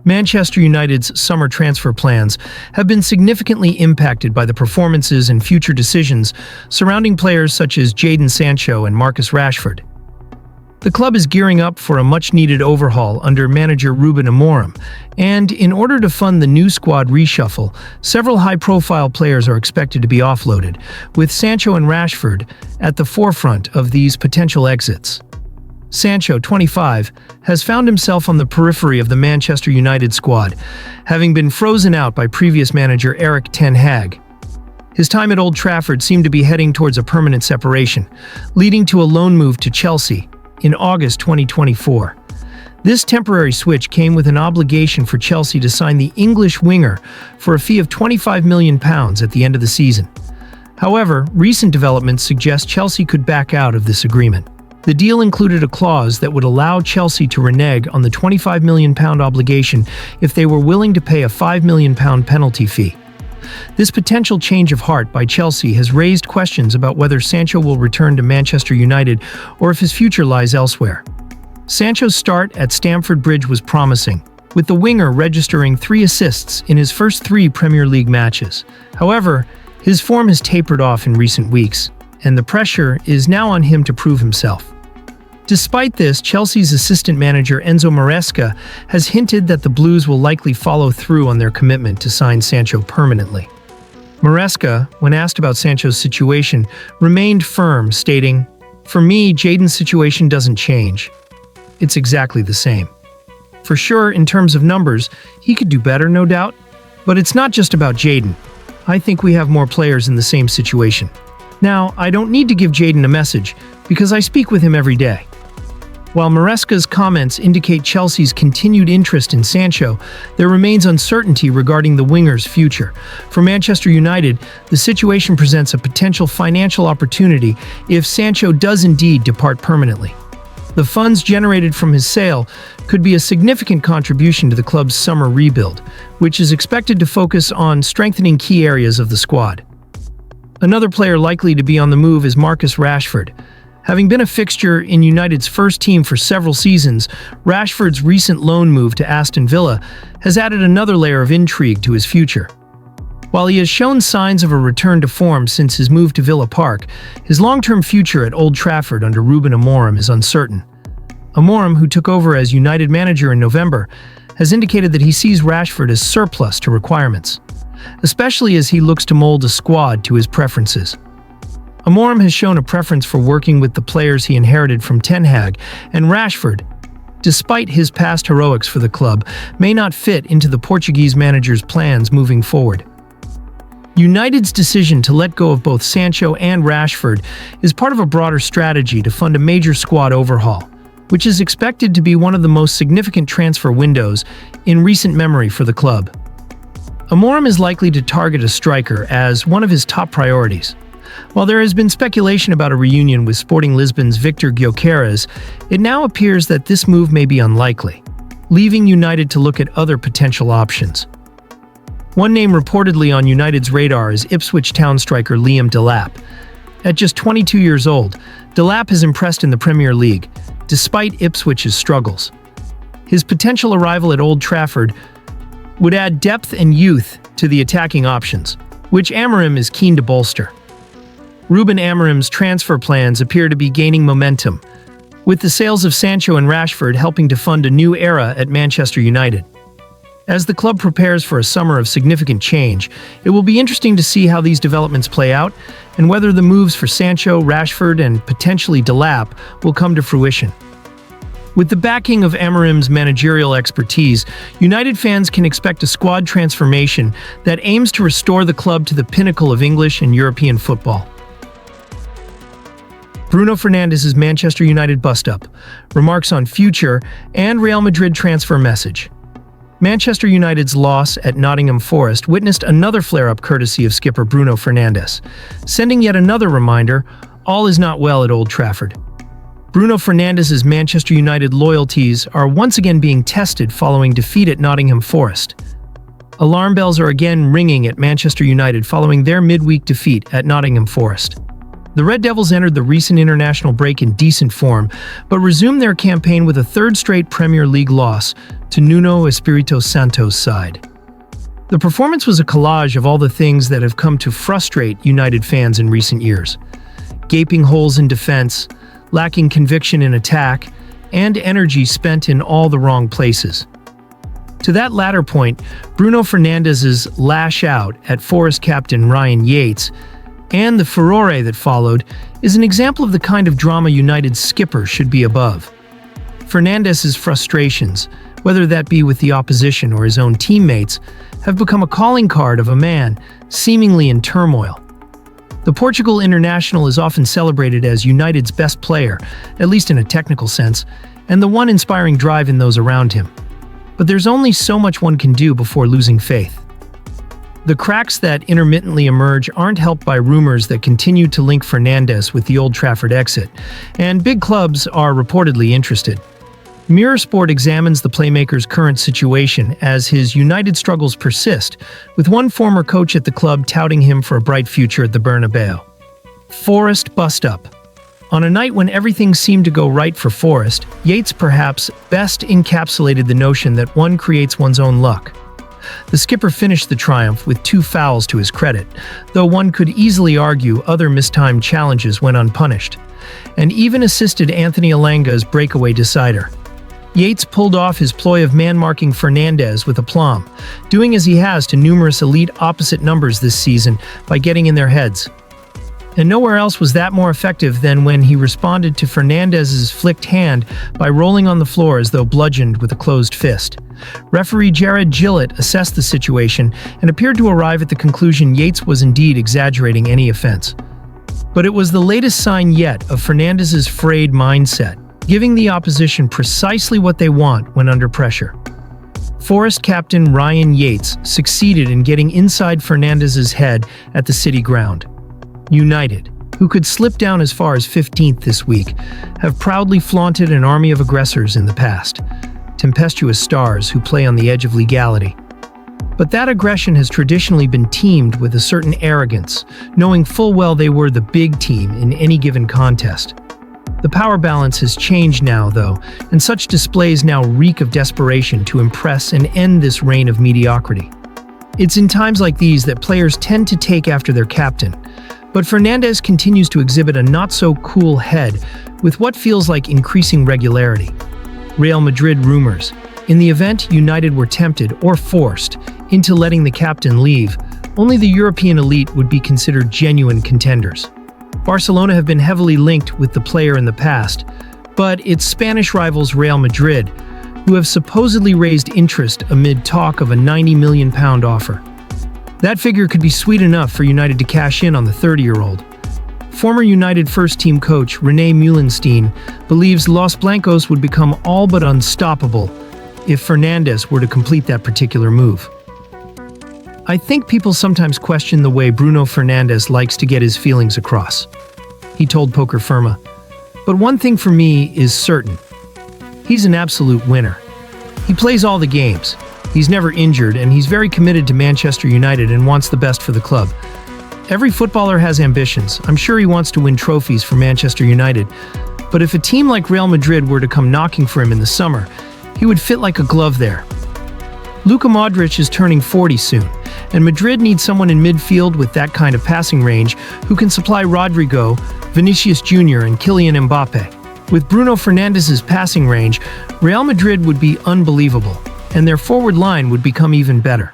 Manchester United's summer transfer plans have been significantly impacted by the performances and future decisions surrounding players such as Jadon Sancho and Marcus Rashford. The club is gearing up for a much-needed overhaul under manager Ruben Amorim, and in order to fund the new squad reshuffle, several high-profile players are expected to be offloaded, with Sancho and Rashford at the forefront of these potential exits. Sancho, 25, has found himself on the periphery of the Manchester United squad, having been frozen out by previous manager Erik ten Hag. His time at Old Trafford seemed to be heading towards a permanent separation, leading to a loan move to Chelsea in August 2024. This temporary switch came with an obligation for Chelsea to sign the English winger for a fee of £25 million at the end of the season. However, recent developments suggest Chelsea could back out of this agreement. The deal included a clause that would allow Chelsea to renege on the £25 million obligation if they were willing to pay a £5 million penalty fee. This potential change of heart by Chelsea has raised questions about whether Sancho will return to Manchester United or if his future lies elsewhere. Sancho's start at Stamford Bridge was promising, with the winger registering 3 assists in his first 3 Premier League matches. However, his form has tapered off in recent weeks, and the pressure is now on him to prove himself. Despite this, Chelsea's assistant manager Enzo Maresca has hinted that the Blues will likely follow through on their commitment to sign Sancho permanently. Maresca, when asked about Sancho's situation, remained firm, stating, "For me, Jadon's situation doesn't change. It's exactly the same. For sure, in terms of numbers, he could do better, no doubt. But it's not just about Jadon. I think we have more players in the same situation. Now, I don't need to give Jadon a message, because I speak with him every day." While Maresca's comments indicate Chelsea's continued interest in Sancho, there remains uncertainty regarding the winger's future. For Manchester United, the situation presents a potential financial opportunity if Sancho does indeed depart permanently. The funds generated from his sale could be a significant contribution to the club's summer rebuild, which is expected to focus on strengthening key areas of the squad. Another player likely to be on the move is Marcus Rashford. Having been a fixture in United's first team for several seasons, Rashford's recent loan move to Aston Villa has added another layer of intrigue to his future. While he has shown signs of a return to form since his move to Villa Park, his long-term future at Old Trafford under Ruben Amorim is uncertain. Amorim, who took over as United manager in November, has indicated that he sees Rashford as surplus to requirements, especially as he looks to mold a squad to his preferences. Amorim has shown a preference for working with the players he inherited from Ten Hag, and Rashford, despite his past heroics for the club, may not fit into the Portuguese manager's plans moving forward. United's decision to let go of both Sancho and Rashford is part of a broader strategy to fund a major squad overhaul, which is expected to be one of the most significant transfer windows in recent memory for the club. Amorim is likely to target a striker as one of his top priorities. While there has been speculation about a reunion with Sporting Lisbon's Victor Gyökeres, it now appears that this move may be unlikely, leaving United to look at other potential options. One name reportedly on United's radar is Ipswich Town striker Liam Delap. At just 22 years old, Delap has impressed in the Premier League, despite Ipswich's struggles. His potential arrival at Old Trafford would add depth and youth to the attacking options, which Amorim is keen to bolster. Ruben Amorim's transfer plans appear to be gaining momentum, with the sales of Sancho and Rashford helping to fund a new era at Manchester United. As the club prepares for a summer of significant change, it will be interesting to see how these developments play out and whether the moves for Sancho, Rashford, and potentially Delap will come to fruition. With the backing of Amorim's managerial expertise, United fans can expect a squad transformation that aims to restore the club to the pinnacle of English and European football. Bruno Fernandes's Manchester United bust-up, remarks on future, and Real Madrid transfer message. Manchester United's loss at Nottingham Forest witnessed another flare-up courtesy of skipper Bruno Fernandes, sending yet another reminder, all is not well at Old Trafford. Bruno Fernandes's Manchester United loyalties are once again being tested following defeat at Nottingham Forest. Alarm bells are again ringing at Manchester United following their midweek defeat at Nottingham Forest. The Red Devils entered the recent international break in decent form, but resumed their campaign with a third straight Premier League loss to Nuno Espirito Santo's side. The performance was a collage of all the things that have come to frustrate United fans in recent years. Gaping holes in defense, lacking conviction in attack, and energy spent in all the wrong places. To that latter point, Bruno Fernandes's lash out at Forest captain Ryan Yates and the furore that followed is an example of the kind of drama United's skipper should be above. Fernandes's frustrations, whether that be with the opposition or his own teammates, have become a calling card of a man seemingly in turmoil. The Portugal international is often celebrated as United's best player, at least in a technical sense, and the one inspiring drive in those around him. But there's only so much one can do before losing faith. The cracks that intermittently emerge aren't helped by rumors that continue to link Fernandes with the Old Trafford exit, and big clubs are reportedly interested. Mirror Sport examines the playmaker's current situation as his United struggles persist, with one former coach at the club touting him for a bright future at the Bernabeu. Forest bust-up. On a night when everything seemed to go right for Forest, Yates perhaps best encapsulated the notion that one creates one's own luck. The skipper finished the triumph with 2 fouls to his credit, though one could easily argue other mistimed challenges went unpunished, and even assisted Anthony Elanga's breakaway decider. Yates pulled off his ploy of man-marking Fernandes with aplomb, doing as he has to numerous elite opposite numbers this season by getting in their heads. And nowhere else was that more effective than when he responded to Fernandes's flicked hand by rolling on the floor as though bludgeoned with a closed fist. Referee Jared Gillett assessed the situation and appeared to arrive at the conclusion Yates was indeed exaggerating any offense. But it was the latest sign yet of Fernandes's frayed mindset, giving the opposition precisely what they want when under pressure. Forest captain Ryan Yates succeeded in getting inside Fernandes's head at the City ground. United, who could slip down as far as 15th this week, have proudly flaunted an army of aggressors in the past, tempestuous stars who play on the edge of legality. But that aggression has traditionally been teamed with a certain arrogance, knowing full well they were the big team in any given contest. The power balance has changed now, though, and such displays now reek of desperation to impress and end this reign of mediocrity. It's in times like these that players tend to take after their captain, but Fernandes continues to exhibit a not-so-cool head with what feels like increasing regularity. Real Madrid rumors. In the event United were tempted or forced into letting the captain leave, only the European elite would be considered genuine contenders. Barcelona have been heavily linked with the player in the past, but its Spanish rivals Real Madrid, who have supposedly raised interest amid talk of a £90 million offer. That figure could be sweet enough for United to cash in on the 30-year-old. Former United first-team coach René Meulenstein believes Los Blancos would become all but unstoppable if Fernandes were to complete that particular move. I think people sometimes question the way Bruno Fernandes likes to get his feelings across. He told Poker Firma, "But one thing for me is certain. He's an absolute winner. He plays all the games. He's never injured, and he's very committed to Manchester United and wants the best for the club. Every footballer has ambitions. I'm sure he wants to win trophies for Manchester United. But if a team like Real Madrid were to come knocking for him in the summer, he would fit like a glove there." Luka Modric is turning 40 soon, and Madrid needs someone in midfield with that kind of passing range who can supply Rodrigo, Vinicius Jr., and Kylian Mbappe. With Bruno Fernandes's passing range, Real Madrid would be unbelievable, and their forward line would become even better.